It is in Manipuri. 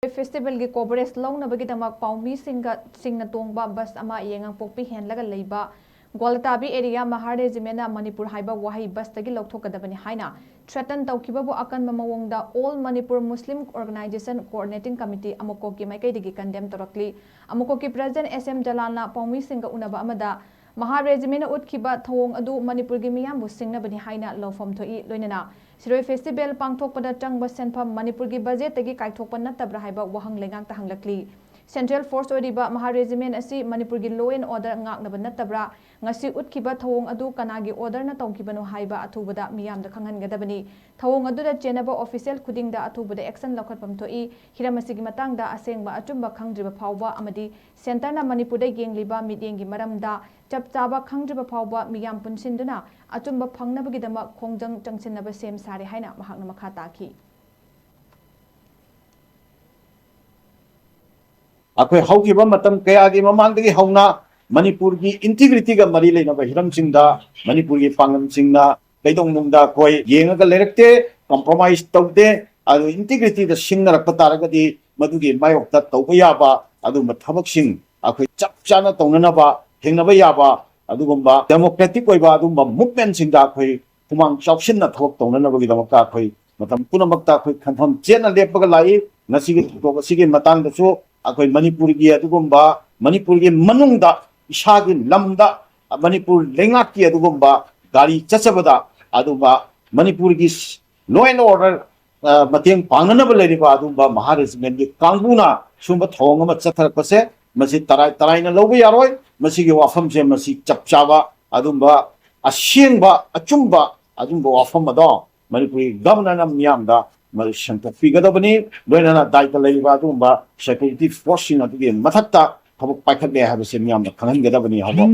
फेस्टिवल की कोवरेज लौनबगीदमक पाउमी सिंगना तोंगबा बस अमा येंगांग पोकपी हेनलगा लेबा ग्वालताबी एरिया महार रेजिमेंट मणिपुर हाइबा वाही बस तगी लौथोकदबनी हाइना थ्रेटन तौखिबबु अकनबा मवोंगदा all Manipur Muslim organization coordinating committee अमुकोकी माइकैदगी कंडेम तोरकली अमुकोकी प्रेसिडेंट एसएम जलालना पाउमी सिंगा उनबा अमदा महार रेजिमेंट उठखिबा थवोंग अदु मणिपुर की मियामबु सिंगनबनी हाइना लौफम थोई लोइनना सिरोई फेस्टिवल पांगथोकपदा चंगबा सेनफम मणिपुर की बजेट तगी काइथोकपा नत्तब्रा हाइबा वहंग लेंगांगता हंगलकली सेंट्रल फोर्स ओरिबा महार रेजिमेंट असि मणिपुर की लॉ एंड ऑर्डर ngáknaba नत्तब्रा ngasi utkiba thawong adu kanagi order na tawkibano haiba athubada miyamda khanghangadabani thawong adu da chenaba official khudingda athubada action lakhatpam thoi hiramasigi matangda asengba achumba khangdriba phawba amadi center na manipur da yengliba midyengi maramda chapchaba khangdriba phawba miyam punsinduna achumba phangnabagi dama khongjang changchinaba sem sare haina mahakna makha taki अखोई हौकिबा मतम कयागी ममांगदगी हौना मणिपुर की इंटीग्रिटी का मरी लेनबा हिरमसिंगदा मणिपुर की पांगमसिंगना कैदोंगनुंगदा कोई येंगगा लेरक्ते कॉम्प्रोमाइज तौदे अदु इंटीग्रिटी द सिंगरक्पा तारगदी मदुगी मायोक्ता तौबा याबा अदु मथबकसिंग अखोई चपचाना तौननबा हेंगनबा याबा अदुगुंबा डेमोक्रेटिक ओइबा अदुंबा मूवमेंट सिंगदा अखोई हुमांग चावसिनना थबक तौननबगी दमक्ता अखोई मतम पुनमक्ता अखोई खनफम चेना लेपगा लाई नसिगी तोगसिगी मतंगदसु अखोई मणिपुर की अदुगुंबा मणिपुर की मनुंगदा इसागी लमदा मणिपुर लेंगा की अदुगुंबा गाड़ी चचबदा अदुबा मणिपुर की लॉ एंड ऑर्डर मतेंग पांगनब लेरिबा अदुबा महार रेजिमेंट की कांगबुना सुंब थोंग अमा चथरकपसे मसि तराई तराइना लौबा यारोय मसिगी वाफम से मसि चपचाबा अदुबा असेंबा अचुंबा अदुबा वाफम अदो मणिपुर गवर्नर मियामदा संतोफीगदबनी लोइनना दायित्व लेरिबा अदुबा सिक्योरिटी फोर्स सिंग अदुगी मथक्ता थबक पाइखले हाबसे मियामदा खंगनगदबनी हाबो